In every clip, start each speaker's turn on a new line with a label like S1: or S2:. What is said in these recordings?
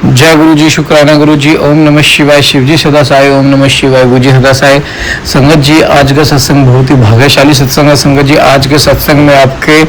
S1: जय गुरु जी, शुक्राना गुरु जी। ओम नमः शिवाय। शिव जी सदा साई। ओम नमः शिवाय। गुरु जी सदा साई। संगत जी, आज का सत्संग बहुत ही भाग्यशाली सत्संग है। संगत जी, आज के सत्संग में आपके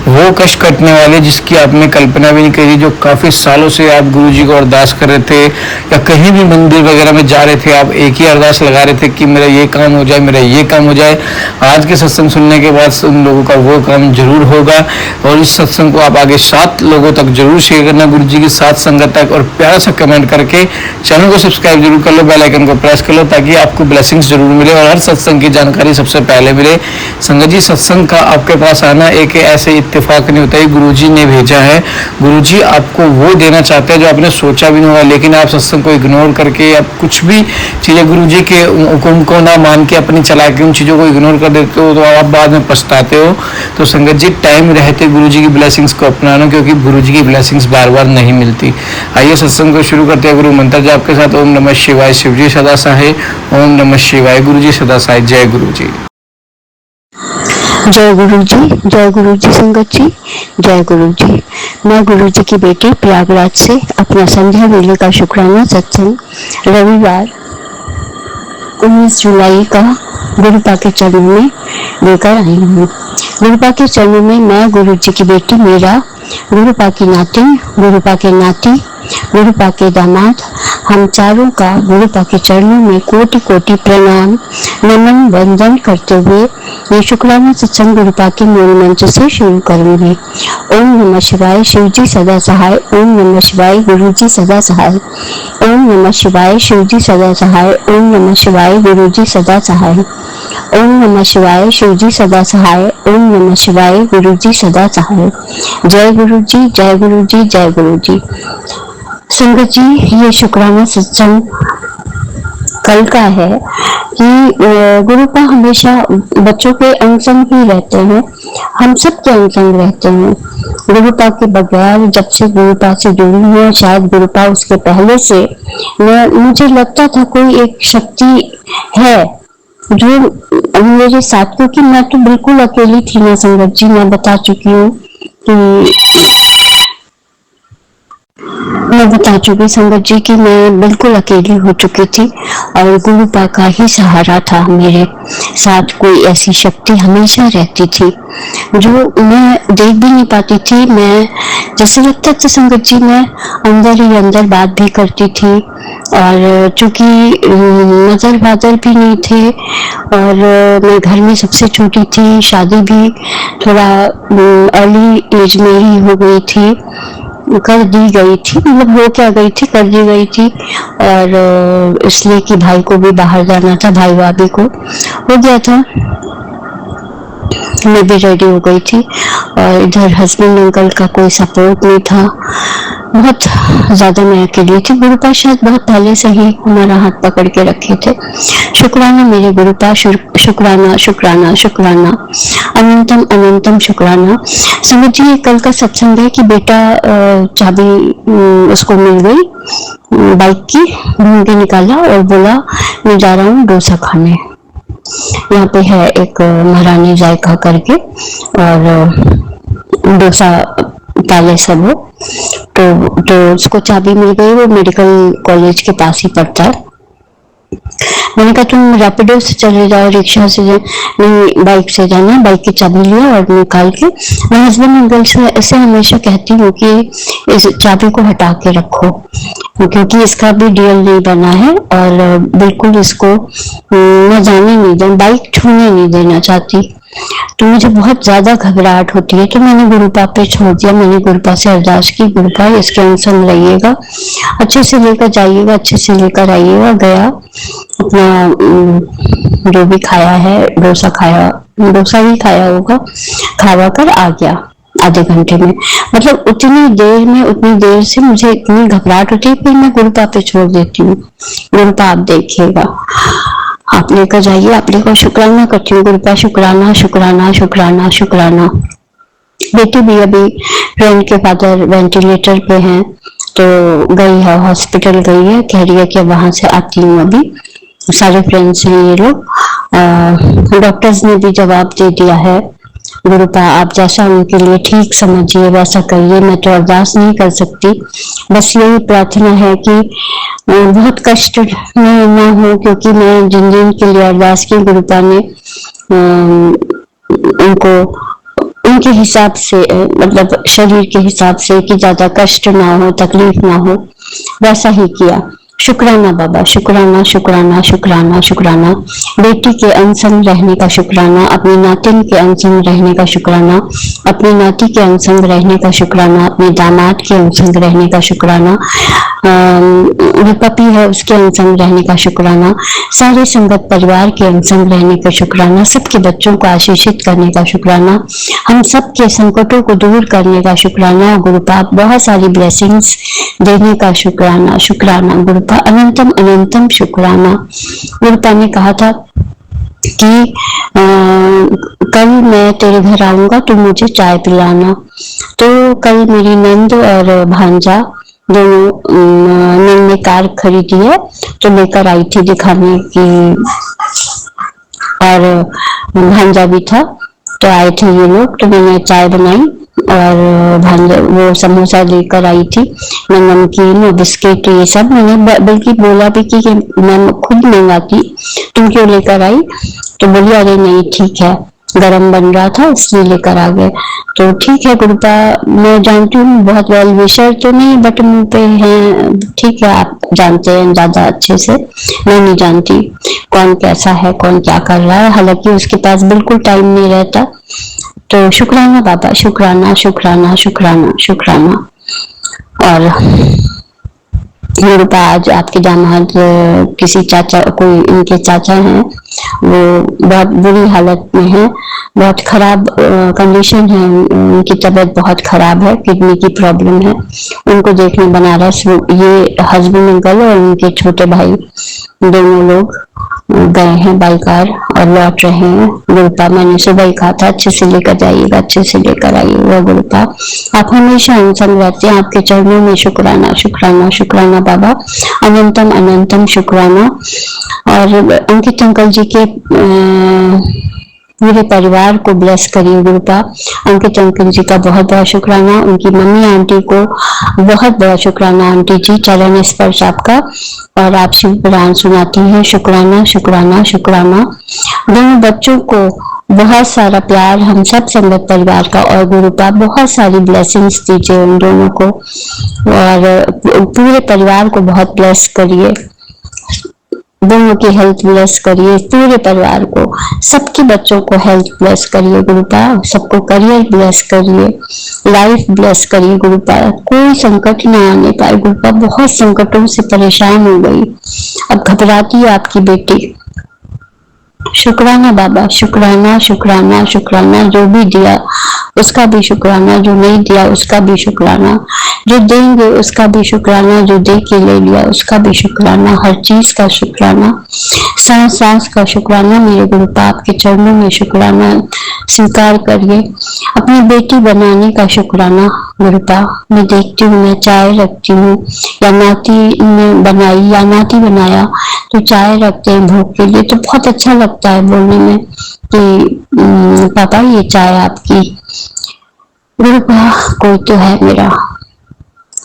S1: वो कष्ट कटने वाले जिसकी आपने कल्पना भी नहीं करी। जो काफी सालों से आप गुरु जी को अरदास कर रहे थे या कहीं भी मंदिर वगैरह में जा रहे थे, आप एक ही अरदास लगा रहे थे कि मेरा ये काम हो जाए, मेरा ये काम हो जाए। आज के सत्संग सुनने के बाद उन लोगों का वो काम जरूर होगा। और इस सत्संग को आप आगे 7 लोगों तक जरूर शेयर करना, गुरु जी की 7 संगत तक। और प्यारा सा कमेंट करके चैनल को सब्सक्राइब जरूर कर लो, बेल आइकन को प्रेस कर लो, ताकि आपको ब्लेसिंग्स जरूर मिले और हर सत्संग की जानकारी सबसे पहले मिले। संगत जी, सत्संग का आपके पास आना एक ऐसे इत्तेफाक नहीं होता है, गुरुजी ने भेजा है। गुरुजी आपको वो देना चाहते हैं जो आपने सोचा भी नहीं होगा, लेकिन आप सत्संग को इग्नोर करके या कुछ भी चीजें गुरुजी के हुक्म को ना मान के अपनी चला के उन चीजों को इग्नोर कर देते हो, तो आप बाद में पछताते हो। तो संगत जी, टाइम रहते गुरुजी की ब्लेसिंग्स को अपनाना, क्योंकि गुरुजी की ब्लेसिंग्स बार बार नहीं मिलती। आइए सत्संग को शुरू करते हैं गुरु मंत्र जाप के साथ। ओम नमः शिवाय। शिव जी सदा सहाय। ओम नमः शिवाय। गुरु जी सदा सहाय। जय गुरु जी।
S2: जय गुरु जी। जय गुरु जी। संगत जी, जय गुरु जी। मैं गुरु जी की बेटी प्रयागराज से अपना संध्या वेले का शुक्राना सत्संग रविवार 19 जुलाई का गुरुपा के चरणों में लेकर आई हूँ। गुरुपा के चरणों में मैं गुरु जी की बेटी मीरा, गुरुपा की नातिन, गुरुपा के नाती, गुरुपा के दामाद, हम चारों का गुरुपा के चरणों में कोटि कोटि प्रणाम नमन वंदन करते हुए ये शुक्राना सत्संग गुरुपा के मूल मंत्र से शुरू करूंगी। ओम नमः शिवाय। शिव जी सदा सहाय। ओम नमः शिवाय। गुरु जी सदा सहाय। ओम नमः शिवाय। शिव जी सदा सहाय। ओम नमः शिवाय। गुरु जी सदा सहाय। ओम नमः शिवाय। शिव जी सदा सहाय। ओम नमः शिवाय। गुरु जी सदा सहाय। जय गुरु जी। जय गुरु जी। जय गुरु जी। संगत जी, ये शुक्राना सत्संग कल का है कि गुरुपा हमेशा बच्चों के अंग संग ही रहते हैं, हम सब के अंग संग रहते हैं। गुरुपा के बगैर जब से गुरुपा से जुड़ी हूँ, शायद गुरुपा उसके पहले से, मुझे लगता था कोई एक शक्ति है जो मेरे साथ, क्योंकि मैं तो बिल्कुल अकेली थी ना संगत जी। मैं बता चुकी हूँ संगत जी की मैं बिल्कुल अकेली हो चुकी थी और गुरुपा का ही सहारा था। मेरे साथ कोई ऐसी शक्ति हमेशा रहती थी जो मैं देख भी नहीं पाती थी। मैं जैसे लगता था संगत जी, मैं अंदर ही अंदर बात भी करती थी। और चूंकि नजर बादल भी नहीं थे और मैं घर में सबसे छोटी थी, शादी भी थोड़ा अर्ली एज में ही हो गई थी, कर दी गई थी, मतलब हो क्या गई थी, कर दी गई थी। और इसलिए कि भाई को भी बाहर जाना था, भाई भाभी को हो गया था, मैं भी रेडी हो गई थी। और इधर हस्बैंड अंकल का कोई सपोर्ट नहीं था, बहुत ज्यादा मैं अकेली थी। गुरुपा शायद बहुत पहले से ही हमारा हाथ पकड़ के रखे थे। शुक्राना मेरे गुरुपा, शुक्राना शुक्राना शुक्राना, अनंतम अनंतम शुक्राना। समझिए कल का सत्संग है कि बेटा चाबी उसको मिल गई बाइक की, ढूंढ के निकाला और बोला मैं जा रहा हूँ डोसा खाने। यहाँ पे है एक महारानी जायका करके और डोसा पैलेस है वो, तो उसको चाबी मिल गई। वो मेडिकल कॉलेज के पास ही पड़ता है। मैंने कहा तुम रैपिडो से चले जाओ, रिक्शा से नहीं, बाइक से जाना। बाइक की चाबी लिया और निकाल के मैं हस्बैंड अंकल से ऐसे हमेशा कहती हूँ कि इस चाबी को हटा के रखो, क्योंकि इसका भी डीएल नहीं बना है और बिल्कुल इसको मैं जाने नहीं देना, बाइक छूने नहीं देना चाहती। तो मुझे बहुत ज्यादा घबराहट होती है, तो मैंने गुरुपा पे छोड़ दिया। मैंने गुरुपा से अरदास की, गुरुपा इसके अनुसार रहिएगा, अच्छे से लेकर जाइएगा, अच्छे से लेकर आइएगा। गया, अपना जो भी खाया है, डोसा खाया, डोसा ही खाया होगा, खावा कर आ गया आधे घंटे में। मतलब उतनी देर में, उतनी देर से मुझे इतनी घबराहट होती है, फिर मैं गुरुपा पे छोड़ देती हूँ। गुरुपा आप देखिएगा, आप लेकर जाइए, आप लेकर। शुक्राना करती हूँ गुरुपा, शुक्राना शुक्राना शुक्राना शुक्राना। बेटी भी अभी फ्रेंड के फादर वेंटिलेटर पे हैं, तो गई है, हॉस्पिटल गई है, कह रही है कि वहां से आती हूँ। अभी सारे फ्रेंड्स हैं ये लोग, डॉक्टर्स ने भी जवाब दे दिया है गुरुपा आप जैसा उनके लिए ठीक समझिए वैसा करिए। मैं तो अरदास नहीं कर सकती, बस यही प्रार्थना है कि बहुत कष्ट न हो, क्योंकि मैं जिन दिन के लिए अरदास की गुरुपा ने उनको उनके हिसाब से, मतलब शरीर के हिसाब से, कि ज्यादा कष्ट ना हो, तकलीफ ना हो, वैसा ही किया। शुक्राना बाबा, शुक्राना शुक्राना शुक्राना शुक्राना। बेटी के अनसंग रहने का शुक्राना, अपनी नातिन के अनसंग रहने का शुक्राना, अपनी नाती के अनसंग रहने का शुक्राना, अपने दामाद के अनसंग रहने का शुक्राना, जो पपी है उसके अनसंग रहने का शुक्राना, सारे संगत परिवार के अनसंग रहने का शुक्राना, सबके बच्चों को आशीषित करने का शुक्राना, हम सबके संकटों को दूर करने का शुक्राना गुरुपाप, बहुत सारी ब्लेसिंग्स देने का शुक्राना। शुक्राना गुरुपा, अनंतम अनंतम शुक्राना। गुरुपा ने कहा था कि कल मैं तेरे घर आऊंगा तो मुझे चाय पिलाना। तो कल मेरी नंद और भांजा दोनों, नंद ने कार खरीदी है तो लेकर आई थी दिखाने की, और भांजा भी था, तो आए थे ये लोग, तो मैंने चाय बनाई और भांजा वो समोसा लेकर आई थी, मैं नमकीन और बिस्किट ये सब मैंने बल्कि बोला भी कि मैं खुद मंगाती, तुम क्यों लेकर आई? तो बोली अरे नहीं ठीक है, गरम बन रहा था इसलिए लेकर आ गए। तो ठीक है गुरुपा, मैं जानती हूँ बहुत वेल विशर तो नहीं, बट मुंह पे है, ठीक है, आप जानते हैं ज्यादा अच्छे से, मैं नहीं जानती कौन कैसा है, कौन क्या कर रहा है, हालांकि उसके पास बिल्कुल टाइम नहीं रहता। तो शुक्राना बाबा, शुक्राना शुक्राना शुक्राना शुक्राना। और गुरुपा आज आपके दामाद किसी चाचा, कोई इनके चाचा हैं, वो बहुत बुरी हालत में है, बहुत खराब कंडीशन है, उनकी तबीयत बहुत खराब है, किडनी की प्रॉब्लम है, उनको देखने बनारस ये हस्बैंड अंकल और उनके छोटे भाई दोनों लोग गए हैं बाई कार और लौट रहे हैं। गुरुपा मैंने सुबह ही कहा था अच्छे से लेकर जाइएगा, अच्छे से लेकर आइएगा गुरुपा, आप हमेशा अनसंग रहते हैं, आपके चरणों में शुक्राना शुक्राना शुक्राना बाबा, अनंतम अनंतम शुक्राना। और अंकित अंकल जी के पूरे परिवार को ब्लेस करिए गुरुपा, अंकित अंकल जी का बहुत बहुत शुक्राना, उनकी मम्मी आंटी को बहुत बहुत शुक्राना, आंटी जी चरण स्पर्श आपका, और आप शिव पुराण सुनाती हैं, शुक्राना शुक्राना शुक्राना। दोनों बच्चों को बहुत सारा प्यार हम सब संगत परिवार का, और गुरुपा बहुत सारी ब्लेसिंग्स दीजिए उन दोनों को, और पूरे परिवार को बहुत ब्लेस करिए, दोनों की हेल्थ ब्लेस करिए, पूरे परिवार को, सबके बच्चों को हेल्थ ब्लेस करिए गुरुपा, सबको करियर ब्लेस करिए, लाइफ ब्लेस करिए गुरुपा, कोई संकट ना आने पाए गुरुपा, बहुत संकटों से परेशान हो गई, अब घबराती है आपकी बेटी। शुक्राना बाबा, शुक्राना शुक्राना शुक्राना, जो भी दिया उसका भी शुक्राना, जो नहीं दिया उसका भी शुक्राना, जो देंगे उसका भी शुक्राना, जो दे के ले लिया उसका भी शुक्राना, हर चीज का शुक्राना, सांस सांस का शुक्राना। मेरे गुरुपा आपके चरणों में शुक्राना स्वीकार करिए, अपनी बेटी बनाने का शुक्राना गुरुपा। मैं देखती हूँ, मैं चाय रखती हूँ, या नाती ने बनाई या नाती बनाया तो चाय रखते हैं भोग के लिए, तो बहुत अच्छा लगता है बोलने में कि पापा ये चाय आपकी। गुरुपा कोई तो है मेरा,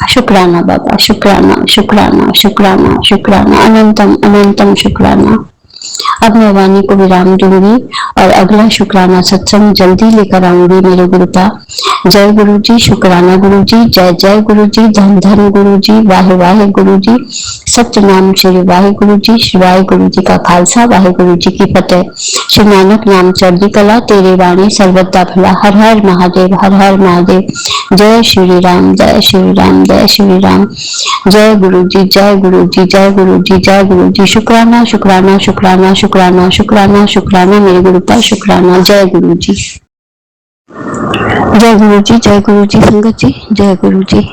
S2: शुक्राना बाबा, शुक्राना शुक्राना शुक्राना शुक्राना, अनंतम अनंतम शुक्राना। अब मैं वाणी को विराम दूंगी और अगला शुक्राना सत्संग जल्दी लेकर आऊंगी मेरे गुरुपा। जय गुरु जी, शुक्राना गुरु जी, जय जय गुरु जी, धन धन गुरु जी, वाहे वाहे गुरु जी, सत्यनाम श्री वाहे गुरु जी, शिवाय गुरु जी का खालसा, वाहे गुरु जी की फतेह। श्री नानक नाम चढ़दी कला, तेरे वाणी सर्वदा भला, हर हर महादेव, हर हर महादेव। जय श्री राम, जय श्री राम, जय श्री राम। जय गुरु जी, जय गुरु जी, जय गुरु जी, जय गुरु जी। शुक्राना शुक्राना शुक्राना शुक्राना शुक्राना शुक्राना मेरे गुरुपा, शुक्राना। जय गुरु जी, जय गुरु जी, जय गुरु जी संगत जी, जय गुरु जी।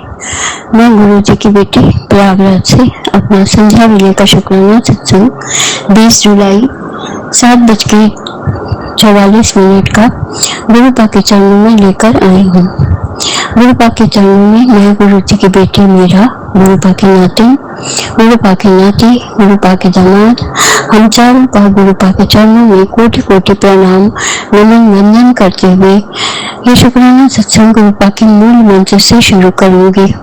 S2: मैं गुरु जी की बेटी प्रयागराज से अपना संध्या विले का शुक्राना सत्संग 20 जुलाई 7:44 का गुरुपा के चरणों में लेकर आई हूँ। गुरुपा के चरणों में मैं गुरु जी की बेटी मीरा, गुरुपा की नाती गुरुपा के नाती, गुरुपा के दामाद, हम चारों का गुरुपा के चरणों में कोटि कोटि प्रणाम नमन वंदन करते हुए ये शुक्राना सत्संग गुरुपा के मूल मंत्र से शुरू करूंगी।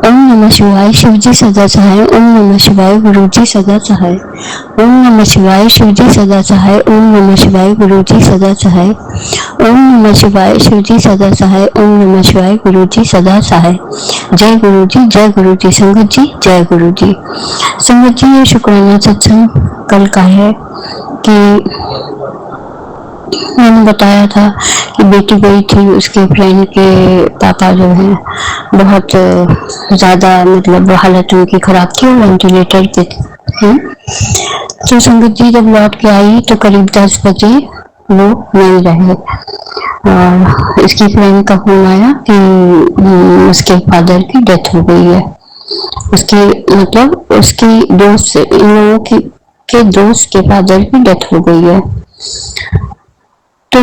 S2: ओम नमः शिवाय, शिव जी सदा सहाय। ओम नमः शिवाय, गुरु जी सदा सहाय। ओम नमः शिवाय, शिव जी सदा सहाय। ओम नमः शिवाय, गुरु जी सदा सहाय। ओम नमः शिवाय, शिव जी सदा सहाय। ओम नमः शिवाय, गुरु जी सदा सहाय। जय गुरु जी, जय गुरु जी। संगत जी, जय गुरु जी। संगत जी, ये शुक्राना सत्संग कल का है कि मैंने बताया था कि बेटी गई थी, उसके फ्रेंड के पापा जो हैं बहुत ज्यादा मतलब हालत उनकी खराब थी और वेंटिलेटर पे हैं। तो संगत जी जब लौट के आई तो करीब 10 बजे वो नहीं रहे और इसकी फ्रेंड का फोन आया कि उसके फादर की डेथ हो गई है। उसकी मतलब उसकी दोस्त, इन लोगों के दोस्त के फादर की डेथ हो गई है। तो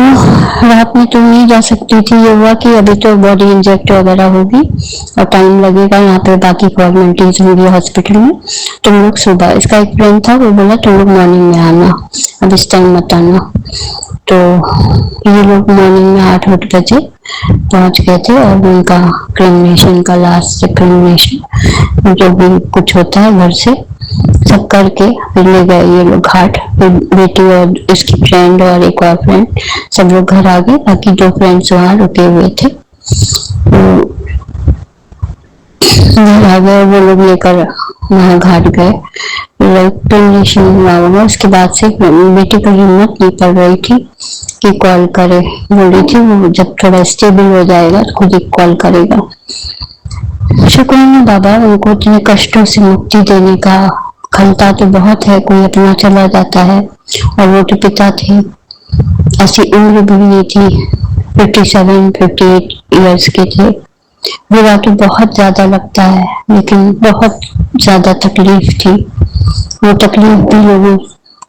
S2: रात में तो नहीं जा सकती थी। ये हुआ कि अभी तो बॉडी इंजेक्ट वगैरह होगी और टाइम लगेगा, यहाँ पे बाकी फॉर्मेलिटीज होंगी हॉस्पिटल में। तुम लोग सुबह, इसका एक फ्रेंड था वो बोला तुम लोग मॉर्निंग में आना, अब इस टाइम मत आना। तो ये लोग मॉर्निंग में 8 बजे पहुंच गए थे और उनका क्रिमिनेशन का लास्ट क्रिमिनेशन जो भी कुछ होता है घर से सब करके फिर ले गए ये लोग घाट। फिर बेटी और इसकी फ्रेंड और एक और फ्रेंड सब लोग घर आ गए, बाकी 2 फ्रेंड्स वहां रुके हुए थे। घर आ गए वो लोग, लेकर वहां घाट गए। क्रिमिनेशन हुआ होगा, उसके बाद से बेटी को हिम्मत नहीं पड़ रही थी कि कॉल करे। बोल रही थी वो जब थोड़ा स्टेबल हो जाएगा तो खुद ही कॉल करेगा। शुक्राना बाबा उनको इतने कष्टों से मुक्ति देने का। खलता तो बहुत है, कोई अपना चला जाता है और वो तो पिता थे, ऐसी उम्र भी नहीं थी, 57-58 ईयर्स के थे। बुरा तो बहुत ज्यादा लगता है लेकिन बहुत ज्यादा तकलीफ थी। वो तकलीफ भी लोगों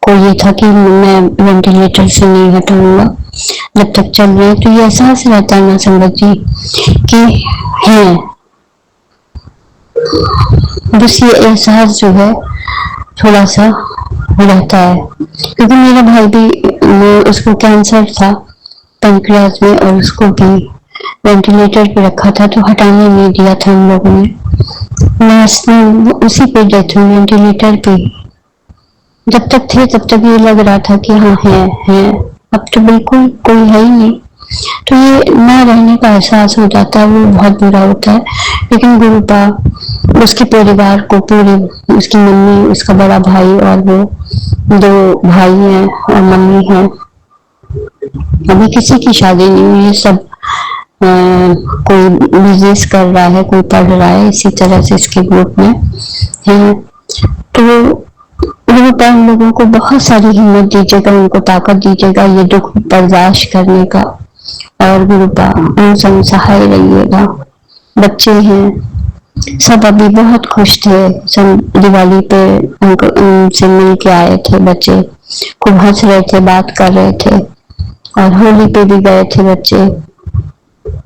S2: को ये था कि मैं वेंटिलेटर से नहीं हटाऊंगा जब तक चल रहे। तो ये एहसास रहता है ना संगत जी कि है, बस ये एहसास जो है थोड़ा सा रहता है। क्योंकि मेरा भाई भी, उसको कैंसर था पैंक्रियाज में और उसको भी वेंटिलेटर पे रखा था तो हटाने नहीं दिया था हम लोगों ने। मैं उसी पे डेथ हुई, वेंटिलेटर पे। जब तक थे तब तक ये लग रहा था कि हाँ है, अब तो बिल्कुल कोई है ही नहीं। तो ये न रहने का एहसास हो जाता है, वो बहुत बुरा होता है। लेकिन गुरुपा उसके परिवार को, पूरी उसकी मम्मी, उसका बड़ा भाई और वो 2 भाई हैं और मम्मी है, अभी किसी की शादी नहीं हुई है। सब कोई बिजनेस कर रहा है, कोई पढ़ रहा है, इसी तरह से इसके ग्रुप में है। तो गुरुपा उन लोगों को बहुत सारी हिम्मत दीजिएगा, उनको ताकत दीजिएगा ये दुख बर्दाश्त करने का, और गुरुपा उनसे सहाय रहिएगा। बच्चे हैं सब अभी बहुत खुश थे, सब दिवाली पे उनसे मिल के आए थे, बच्चे खूब हंस रहे थे, बात कर रहे थे। और होली पे भी गए थे बच्चे,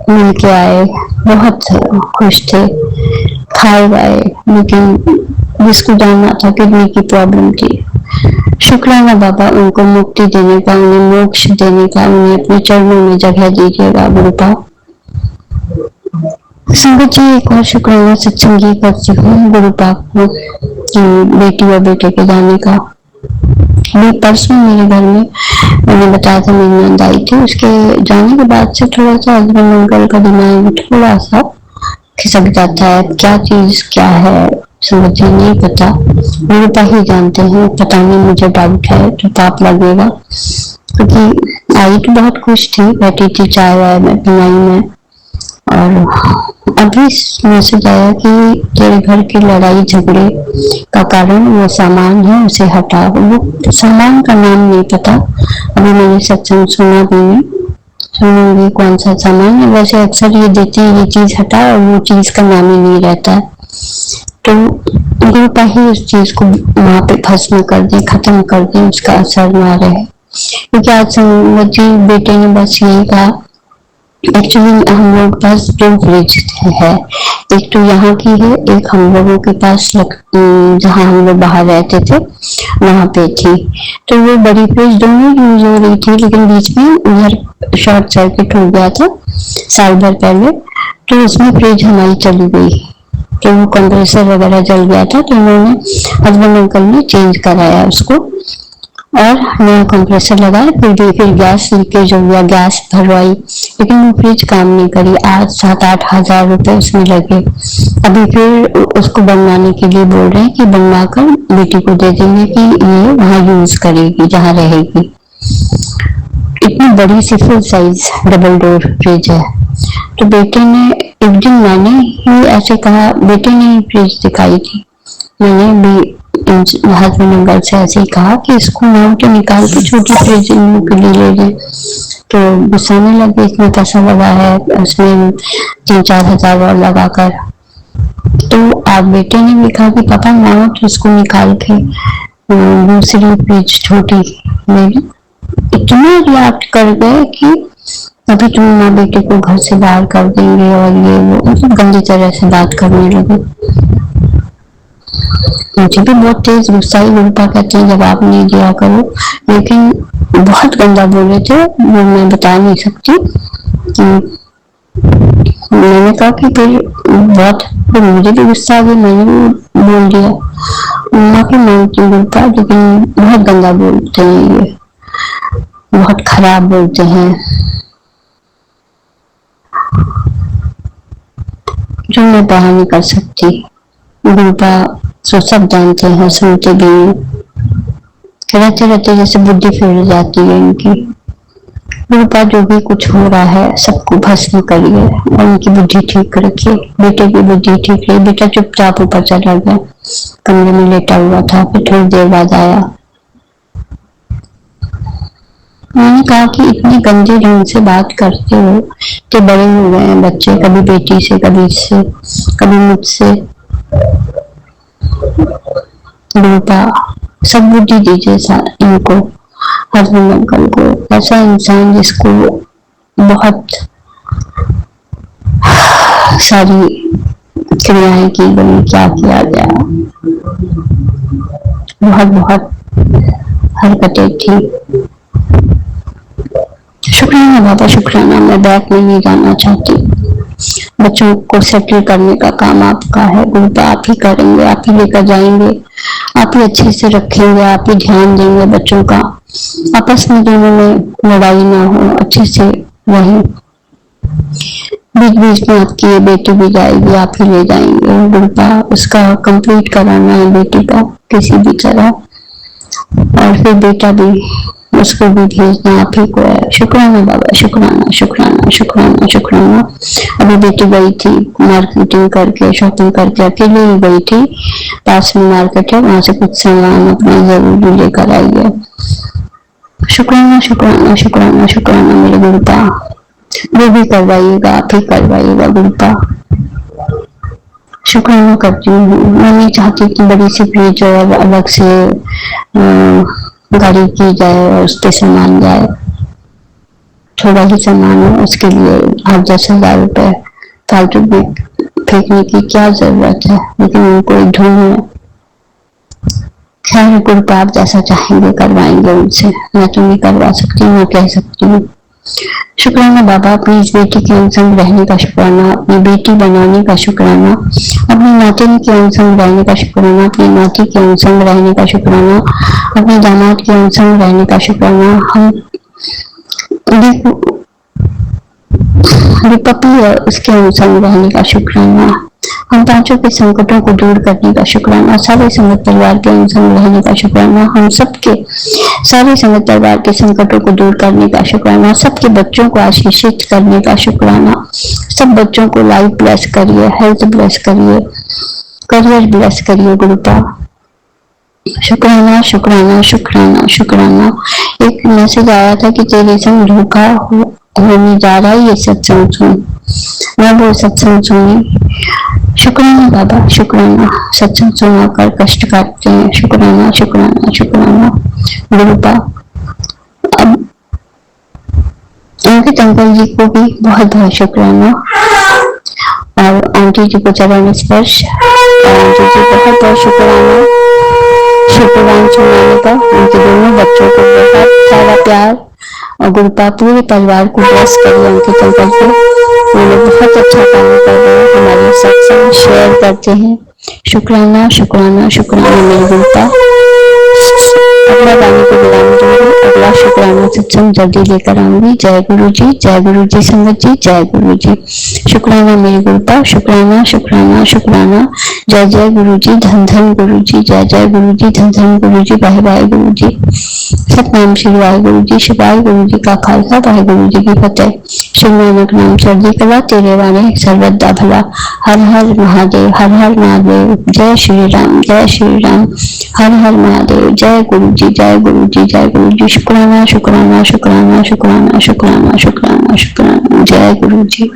S2: मिल के आए, बहुत खुश थे, खाए आए। लेकिन जिसको जानना था किडनी की प्रॉब्लम थी। शुक्राना बाबा उनको मुक्ति देने का, उन्हें मोक्ष देने का, उन्हें अपने चरणों में जगह दीजिएगा गुरुपा। संगत जी एक और शुक्राना सत्संग ये करती हूँ गुरुपा को कि बेटी और बेटे के जाने का। अभी परसों मेरे घर में मैंने बताया था मेरी नंद आई थी, उसके जाने के बाद से थोड़ा सा हस्बैंड अंकल का दिमाग थोड़ा सा खिसक जाता है। क्या चीज क्या है समझ नहीं पता, गुरुपा ही जानते हैं। पता नहीं, मुझे डाउट है तो पाप लगेगा। क्योंकि आई तो बहुत खुश थी, बैठी थी चाय वाय में पिलाई में, और अभी मैसेज आया कि तेरे घर की लड़ाई झगड़े का कारण वो सामान है, उसे हटा। वो सामान का नाम नहीं पता, अभी मैंने सत्संग सुना भी नहीं, सुनूंगी कौन सा सामान है। वैसे अक्सर ये देते हैं ये चीज हटा और वो चीज का नाम ही नहीं रहता है। तो गुरुपा ही उस चीज को वहां पे भस्म कर दे, खत्म कर दे, उसका असर ना रहे। क्योंकि आज संगत जी बेटे ने बस यही कहा एक्चुअली हम लोग के पास दो फ्रिज है, एक तो यहाँ की है, एक हम लोगों के पास जहाँ हम लोग बाहर रहते थे वहां पे थी। तो वो बड़ी फ्रिज दोनों यूज हो रही थी, लेकिन बीच में उधर शॉर्ट सर्किट हो गया था साल भर पहले, तो उसमें फ्रिज हमारी चली गई, तो वो कंप्रेसर वगैरह जल गया था, तो उन्होंने हस्बैंड अंकल ने चेंज कराया उसको और नया कंप्रेसर लगाया। फिर गैस लीकेज हो गया, गैस भरवाई, लेकिन वो फ्रिज काम नहीं करी। आज 7-8 हजार रुपए उसमें लगे। अभी फिर उसको बनवाने के लिए बोल रहे हैं कि बनवा कर बेटी को दे देंगे कि ये वहां यूज करेगी जहाँ रहेगी। इतनी बड़ी सी full size double door fridge है। तो बेटे ने एक दिन मैंने ही ऐसे कहा, बेटे ने ही फ्रिज दिखाई थी, मैंने भी हस्बैंड अंकल से ऐसे ही कहा कि इसको नाम के निकाल के छोटी फ्रिज के लिए ले लें। तो गुस्साने लगे, इतना पैसा लगा है उसमें 3-4 हजार और लगाकर। तो आप बेटे ने भी कहा कि पापा मानो तो इसको निकाल के दूसरी फ्रिज छोटी ले ली। इतना रिएक्ट कर गए कि अभी तुम माँ बेटे को घर से बाहर कर देंगे और ये वो, मतलब गंदी तरह से बात करने लगे। मुझे भी बहुत तेज गुस्सा ही उल्टा कहते हैं जवाब नहीं दिया करो, लेकिन बहुत गंदा बोले थे, वो मैं बता नहीं सकती। मैंने कहा कि फिर मुझे भी गुस्सा आ गया, मैंने भी बोल दिया, माफी मांगती हूँ उल्टा, लेकिन बहुत गंदा बोलते हैं, ये बहुत खराब बोलते हैं, जो मैं बयान नहीं कर सकती। उल्टा सो सब जानते हैं, सुनते भी रहते रहते जैसे बुद्धि फिर जाती है इनकी। उल्टा जो भी कुछ हो रहा है सबको भस्म करिए और उनकी बुद्धि ठीक रखिए। बेटे की बुद्धि ठीक रही। बेटा चुपचाप ऊपर चला गया, कमरे में लेटा हुआ था, फिर थोड़ी देर बाद आया। मैंने कहा कि इतने गंदे ढंग से बात करते हो कि बड़े हो गए हैं बच्चे, कभी बेटी से, कभी इससे, कभी मुझसे। बेटा सब बुद्धि दीजिए इनको, हस्बैंड अंकल को। ऐसा इंसान जिसको बहुत सारी क्रियाएं की गई, क्या किया गया, बहुत बहुत हरकतें थी। शुक्राना बाबा शुक्राना, मैं बैक में नहीं जाना चाहती। बच्चों को सेटल करने का काम आपका है, उल्टा आप ही करेंगे, आप ही लेकर जाएंगे, आप ही अच्छे से रखेंगे, आप ही ध्यान देंगे बच्चों का। आपस में दोनों में लड़ाई ना हो, अच्छे से रहें। बीच बीच में आपकी ये बेटी भी जाएगी, आप ही ले जाएंगे, उल्टा उसका कंप्लीट कराना है बेटी का किसी भी तरह, और फिर बेटा भी, उसको भी भेजना आप ही को है। शुक्राना बाबा शुक्राना शुक्राना शुक्राना शुक्राना। अभी बेटी गई थी मार्केटिंग करके, शॉपिंग करके, अकेले ही गई थी, पास में मार्केट है, वहां से कुछ सामान अपना जरूरी लेकर आई है। शुक्राना शुक्राना शुक्राना शुक्राना मेरे गुरुपा, वो भी करवाइएगा, आप ही करवाइएगा गुरुपा। शुक्राना करती हूँ। मैं नहीं चाहती कि बड़ी सी फ्रिज और अलग से गाड़ी की जाए और उस पर सामान जाए, थोड़ा ही सामान है, उसके लिए 8-10 हजार रुपए फालतू फेंकने की क्या जरूरत है, लेकिन उनको एक धुन है। खैर गुरुपा आप जैसा चाहेंगे करवाएंगे उनसे, मैं तो नहीं करवा सकती, मैं कह सकती हूँ। शुक्राना बाबा, अपनी इस बेटी के अंग रहने का शुक्राना, अपनी बेटी बनाने का शुक्राना, अपनी नातिन के अंग रहने का शुक्राना, अपनी नाती के अंग रहने का शुक्राना, अपने दामाद के अंग रहने का शुक्राना। हम पपी है, उसके अंग रहने का शुक्राना। हम पांचों के संकटों को दूर करने का शुक्राना, सारे संगत परिवार के अंग रहने का शुक्राना, हम सबके सारे संगत परिवार के संकटों को दूर करने का शुक्राना, सबके बच्चों को आशीषित करने का शुक्राना, सब बच्चों को लाइफ ब्लेस करिए, हेल्थ ब्लेस करिए, करियर ब्लेस करिए गुरुपा। शुक्राना शुक्राना शुक्राना शुक्राना। एक मैसेज आया था कि तेरे संग धोखा होने जा रहा है, ये सत्संग सुन। मैं वो सत्संग सुनी। शुक्राना बाबा शुक्राना, सत्संग सुनाकर कष्ट काटते हैं। शुक्राना शुक्राना शुक्राना गुरुपा। अब अंकित अंकल जी को भी बहुत बहुत शुक्राना, और आंटी जी को चरण स्पर्श, और आंटी जी बहुत बहुत शुक्राना शुक्रवान सुनाने का। उनके दोनों बच्चों को बहुत सारा प्यार, और गुरुपा पूरे परिवार को ब्लेस करिए अंकित अंकल को। वो लोग बहुत अच्छा काम कर रहे हैं, हमारे सत्संग शेयर करते हैं। शुक्राना शुक्राना शुक्राना मेरे गुरुपा। अगला गाने को बुलाने दूंगी, अगला शुक्राना सत्संग जल्दी लेकर आऊंगी। जय गुरु जी संगत जी, जय गुरु जी। शुक्राना मेरे गुरुपा, शुक्राना शुक्राना शुक्राना। जय जय गुरु जी, धन धन गुरु जी, जय जय गुरु जी, धन धन गुरु जी, वाहे वाहे गुरु जी। सतनाम श्री वाहिगुरु जी, शिवाय गुरु जी का खालसा, वाहिगुरु जी की फतेह। श्री नानक नाम चढ़ी कला, तेरे वाणे सर्वदा भला। हर हर महादेव, हर हर महादेव। जय श्री राम, जय श्री राम। हर हर महादेव। जय गुरु जी, जय गुरु जी, जय गुरु जी। शुक्राना शुक्राना शुक्राना शुक्राना शुक्राना शुक्राना शुक्राना। जय गुरु जी।